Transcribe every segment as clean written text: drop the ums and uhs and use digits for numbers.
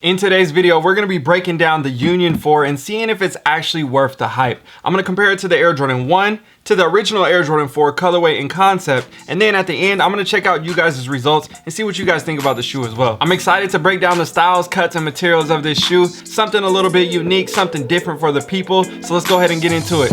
In today's video, we're going to be breaking down the Union 4 and seeing if it's actually worth the hype. I'm going to compare it to the Air Jordan 1, to the original Air Jordan 4 colorway and concept, and then at the end, I'm going to check out you guys' results and see what you guys think about the shoe as well. I'm excited to break down the styles, cuts, and materials of this shoe. Something a little bit unique, something different for the people. So let's go ahead and get into it.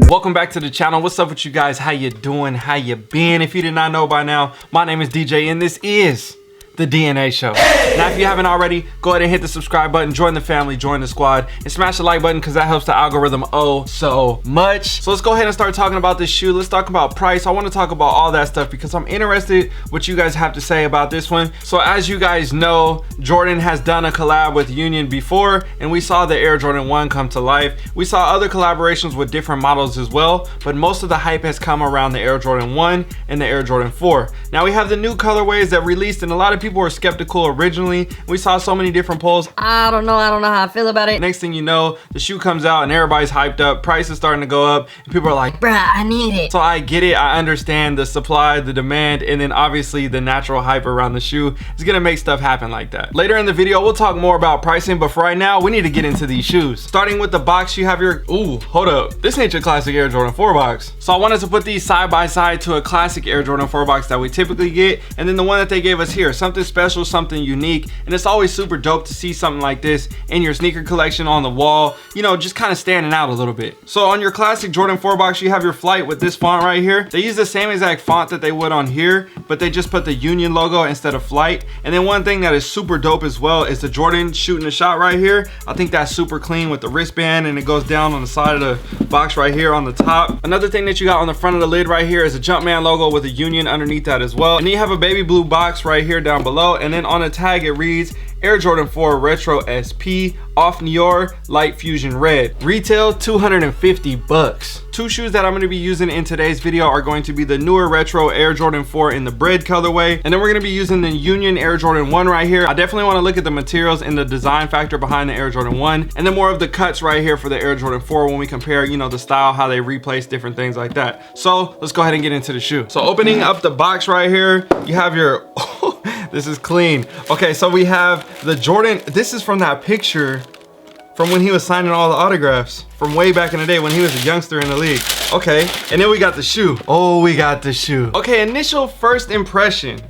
Welcome back to the channel. What's up with you guys? How you doing? How you been? If you did not know by now, my name is DJ and this is the DNA Show. Now, if you haven't already, go ahead and hit the subscribe button, join the family, join the squad, and smash the like button because that helps the algorithm oh so much. So let's go ahead and start talking about this shoe. Let's talk about price. I want to talk about all that stuff because I'm interested what you guys have to say about this one. So as you guys know, Jordan has done a collab with Union before, and we saw the Air Jordan 1 come to life. We saw other collaborations with different models as well, but most of the hype has come around the Air Jordan 1 and the Air Jordan 4. Now we have the new colorways that released, and a lot of people were skeptical originally. We saw so many different polls. I don't know how I feel about it. Next thing you know, the shoe comes out and everybody's hyped up. Price is starting to go up and people are like, bruh, I need it. So I get it. I understand the supply, the demand, and then obviously the natural hype around the shoe is gonna make stuff happen like that. Later in the video, we'll talk more about pricing, but for right now, we need to get into these shoes. Starting with the box, you have your, ooh, hold up. This ain't your classic Air Jordan 4 box. So I wanted to put these side by side to a classic Air Jordan 4 box that we typically get, and then the one that they gave us here, something special, something unique, and it's always super dope to see something like this in your sneaker collection on the wall, you know, just kind of standing out a little bit. So on your classic Jordan 4 box, you have your Flight with this font right here. They use the same exact font that they would on here, but they just put the Union logo instead of Flight. And then one thing that is super dope as well is the Jordan shooting a shot right here. I think that's super clean with the wristband, and it goes down on the side of the box right here on the top. Another thing that you got on the front of the lid right here is a Jumpman logo with a Union underneath that as well. And then you have a baby blue box right here down below, and then on the tag it reads Air Jordan 4 Retro SP off Noir Light Fusion Red. Retail $250. Two shoes that I'm going to be using in today's video are going to be the newer retro Air Jordan 4 in the bread colorway, and then we're going to be using the Union Air Jordan 1 right here. I definitely want to look at the materials and the design factor behind the Air Jordan 1, and then more of the cuts right here for the Air Jordan 4 when we compare, you know, the style, how they replace different things like that. So let's go ahead and get into the shoe. So opening up the box right here, you have your this is clean. Okay, so we have the Jordan. This is from that picture from when he was signing all the autographs from way back in the day when he was a youngster in the league. Okay, and then we got the shoe. Oh, we got the shoe. Okay, initial first impression.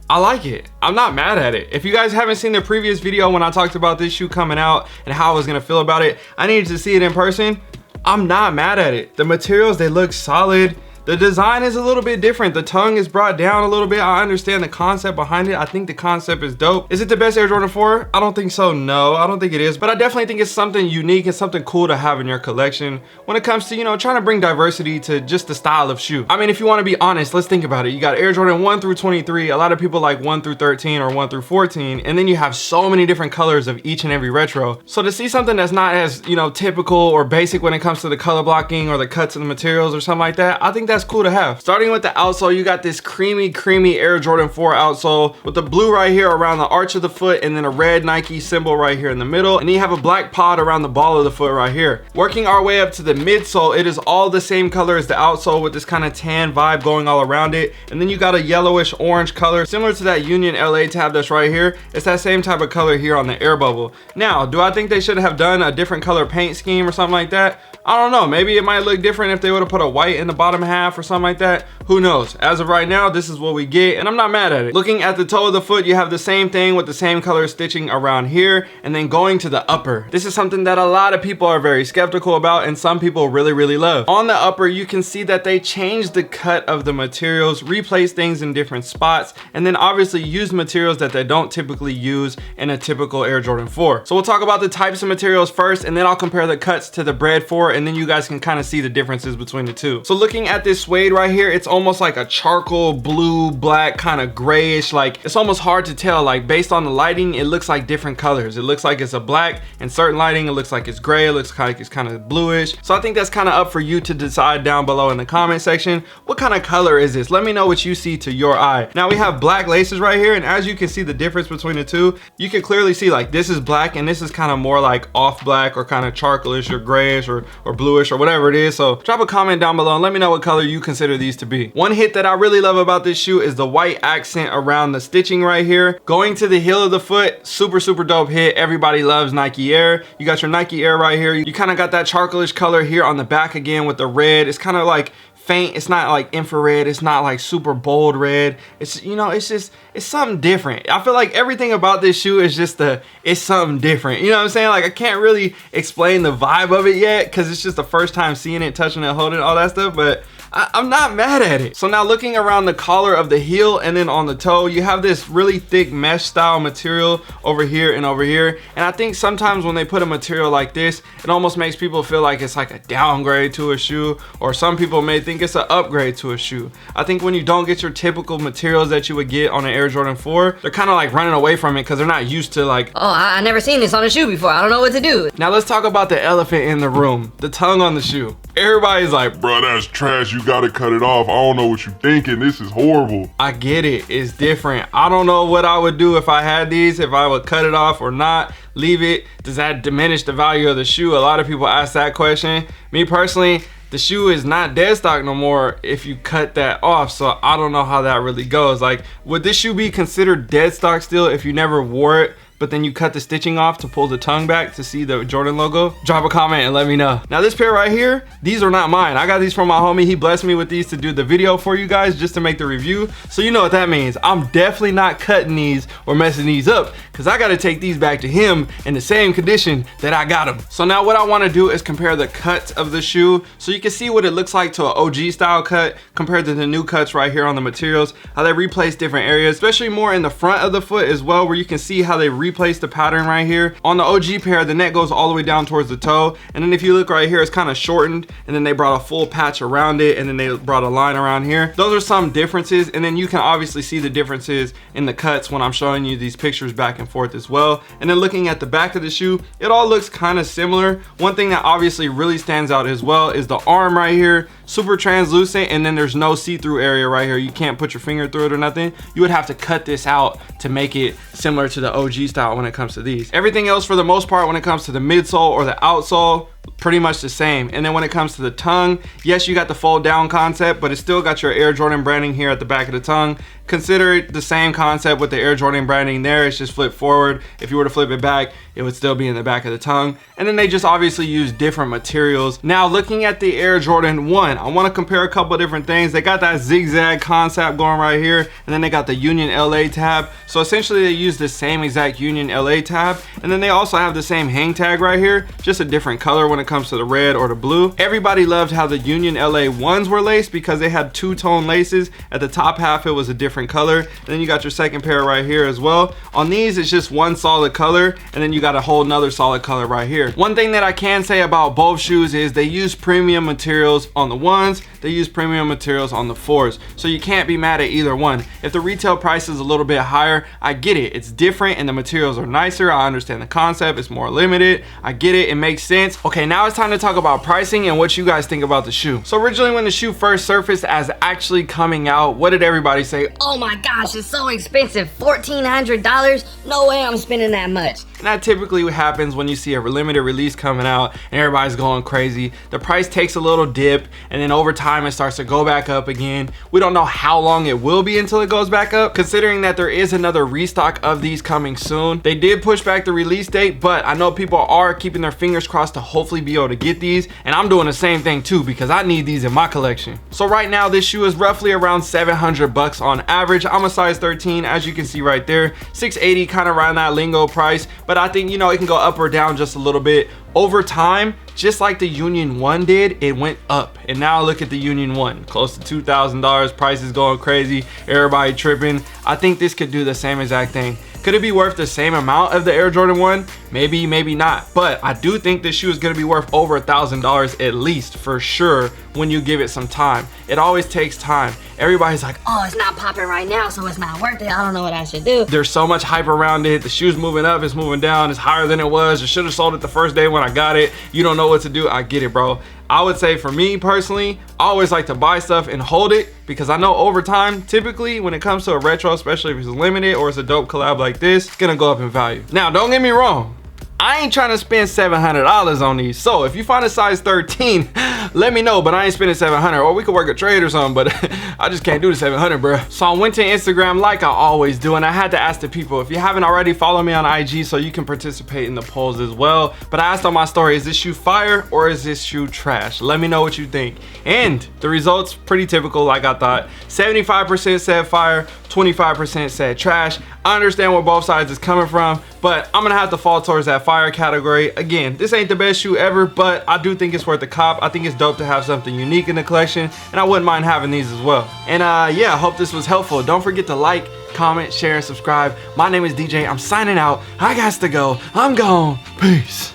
I like it. I'm not mad at it. If you guys haven't seen the previous video when I talked about this shoe coming out and how I was gonna feel about it, I needed to see it in person. I'm not mad at it. The materials, they look solid. The design is a little bit different. The tongue is brought down a little bit. I understand the concept behind it. I think the concept is dope. Is it the best Air Jordan 4? I don't think so, no. I don't think it is, but I definitely think it's something unique and something cool to have in your collection when it comes to, you know, trying to bring diversity to just the style of shoe. I mean, if you want to be honest, let's think about it. You got Air Jordan 1 through 23. A lot of people like 1 through 13 or 1 through 14, and then you have so many different colors of each and every retro. So to see something that's not as, you know, typical or basic when it comes to the color blocking or the cuts and the materials or something like that, I think that's cool to have. Starting with the outsole, you got this creamy Air Jordan 4 outsole with the blue right here around the arch of the foot, and then a red Nike symbol right here in the middle, and then you have a black pod around the ball of the foot right here. Working our way up to the midsole, it is all the same color as the outsole with this kind of tan vibe going all around it, and then you got a yellowish orange color similar to that Union LA tab that's right here. It's that same type of color here on the air bubble. Now, do I think they should have done a different color paint scheme or something like that? I don't know. Maybe it might look different if they would have put a white in the bottom half or something like that. Who knows? As of right now, this is what we get, and I'm not mad at it. Looking at the toe of the foot, you have the same thing with the same color stitching around here, and then going to the upper. This is something that a lot of people are very skeptical about, and some people really love. On the upper, you can see that they changed the cut of the materials, replaced things in different spots, and then obviously used materials that they don't typically use in a typical Air Jordan 4. So we'll talk about the types of materials first, and then I'll compare the cuts to the bread 4, and then you guys can kind of see the differences between the two. So looking at this suede right here, it's almost like a charcoal blue, black, kind of grayish. Like, it's almost hard to tell. Like, based on the lighting, it looks like different colors. It looks like it's a black, and certain lighting, it looks like it's gray. It looks like it's kind of bluish. So I think that's kind of up for you to decide down below in the comment section. What kind of color is this? Let me know what you see to your eye. Now we have black laces right here, and as you can see the difference between the two, you can clearly see like this is black and this is kind of more like off black or kind of charcoalish or grayish or bluish or whatever it is. So drop a comment down below and let me know what color color you consider these to be. One hit that I really love about this shoe is the white accent around the stitching right here. Going to the heel of the foot, super dope hit. Everybody loves Nike Air. You got your Nike Air right here. You kind of got that charcoalish color here on the back again with the red. It's kind of like faint. It's not like infrared. It's not like super bold red. It's, you know, it's something different. I feel like everything about this shoe is just it's something different. You know what I'm saying? Like, I can't really explain the vibe of it yet because it's just the first time seeing it, touching it, holding it, all that stuff, but I'm not mad at it. So now looking around the collar of the heel and then on the toe, you have this really thick mesh style material over here and over here. And I think sometimes when they put a material like this, it almost makes people feel like it's like a downgrade to a shoe, or some people may think it's an upgrade to a shoe. I think when you don't get your typical materials that you would get on an Air Jordan 4, they're kind of like running away from it because they're not used to like, oh, I never seen this on a shoe before. I don't know what to do. Now let's talk about the elephant in the room, the tongue on the shoe. Everybody's like, bro, that's trash. You gotta cut it off. I don't know what you're thinking. This is horrible. I get it. It's different. I don't know what I would do if I had these, if I would cut it off or not, leave it. Does that diminish the value of the shoe? A lot of people ask that question. Me personally, the shoe is not dead stock no more if you cut that off, so I don't know how that really goes. Like, would this shoe be considered dead stock still if you never wore it, but then you cut the stitching off to pull the tongue back to see the Jordan logo? Drop a comment and let me know. Now this pair right here, these are not mine. I got these from my homie. He blessed me with these to do the video for you guys, just to make the review. So you know what that means. I'm definitely not cutting these or messing these up, because I gotta take these back to him in the same condition that I got them. So now what I wanna do is compare the cut of the shoe so you can see what it looks like to an OG style cut compared to the new cuts right here on the materials, how they replace different areas, especially more in the front of the foot as well, where you can see how they replace the pattern right here. On the OG pair, the neck goes all the way down towards the toe, and then if you look right here, it's kind of shortened, and then they brought a full patch around it, and then they brought a line around here. Those are some differences, and then you can obviously see the differences in the cuts when I'm showing you these pictures back and forth as well. And then looking at the back of the shoe, it all looks kind of similar. One thing that obviously really stands out as well is the arm right here, super translucent, and then there's no see-through area right here. You can't put your finger through it or nothing. You would have to cut this out to make it similar to the OG style when it comes to these. Everything else for the most part when it comes to the midsole or the outsole, pretty much the same. And then when it comes to the tongue, yes, you got the fold down concept, but it's still got your Air Jordan branding here at the back of the tongue. Consider it the same concept with the Air Jordan branding there. It's just flipped forward. If you were to flip it back, it would still be in the back of the tongue. And then they just obviously use different materials. Now looking at the Air Jordan 1, I want to compare a couple of different things. They got that zigzag concept going right here, and then they got the Union LA tab. So essentially they use the same exact Union LA tab, and then they also have the same hang tag right here, just a different color when it comes to the red or the blue. Everybody loved how the Union LA ones were laced because they had two-tone laces. At the top half it was a different color, and then you got your second pair right here as well. On these it's just one solid color, and then you got a whole nother solid color right here. One thing that I can say about both shoes is they use premium materials on the ones, they use premium materials on the fours, so you can't be mad at either one. If the retail price is a little bit higher, I get it, it's different and the materials are nicer. I understand the concept, it's more limited, I get it, it makes sense. Okay, now it's time to talk about pricing and what you guys think about the shoe. So originally when the shoe first surfaced as actually coming out, what did everybody say? Oh my gosh, it's so expensive, $1,400? No way I'm spending that much. And that typically happens when you see a limited release coming out and everybody's going crazy. The price takes a little dip, and then over time it starts to go back up again. We don't know how long it will be until it goes back up, considering that there is another restock of these coming soon. They did push back the release date, but I know people are keeping their fingers crossed to hopefully be able to get these, and I'm doing the same thing too because I need these in my collection. So right now this shoe is roughly around 700 bucks on average. I'm a size 13, as you can see right there. 680, kind of around that lingo price, but I think, you know, it can go up or down just a little bit. Over time, just like the Union 1 did, it went up. And now look at the Union 1, close to $2,000, prices going crazy, everybody tripping. I think this could do the same exact thing. Could it be worth the same amount of the Air Jordan 1? Maybe, maybe not. But I do think this shoe is gonna be worth over $1,000 at least, for sure, when you give it some time. It always takes time. Everybody's like, oh, it's not popping right now, so it's not worth it. I don't know what I should do. There's so much hype around it. The shoe's moving up, it's moving down, it's higher than it was. I should have sold it the first day when I got it. You don't know what to do. I get it, bro. I would say for me personally, I always like to buy stuff and hold it because I know over time, typically when it comes to a retro, especially if it's limited or it's a dope collab like this, it's gonna go up in value. Now, don't get me wrong. I ain't trying to spend $700 on these. So if you find a size 13, let me know, but I ain't spending $700, or we could work a trade or something, but I just can't do the $700, bro. So I went to Instagram like I always do, and I had to ask the people. If you haven't already, follow me on IG so you can participate in the polls as well. But I asked on my story, is this shoe fire or is this shoe trash? Let me know what you think. And the results, pretty typical like I thought. 75% said fire, 25% said trash. I understand where both sides is coming from, but I'm gonna have to fall towards that fire category. Again, this ain't the best shoe ever, but I do think it's worth the cop. I think it's dope to have something unique in the collection, and I wouldn't mind having these as well. And yeah, I hope this was helpful. Don't forget to like, comment, share, and subscribe. My name is DJ. I'm signing out. I got to go. I'm gone. Peace.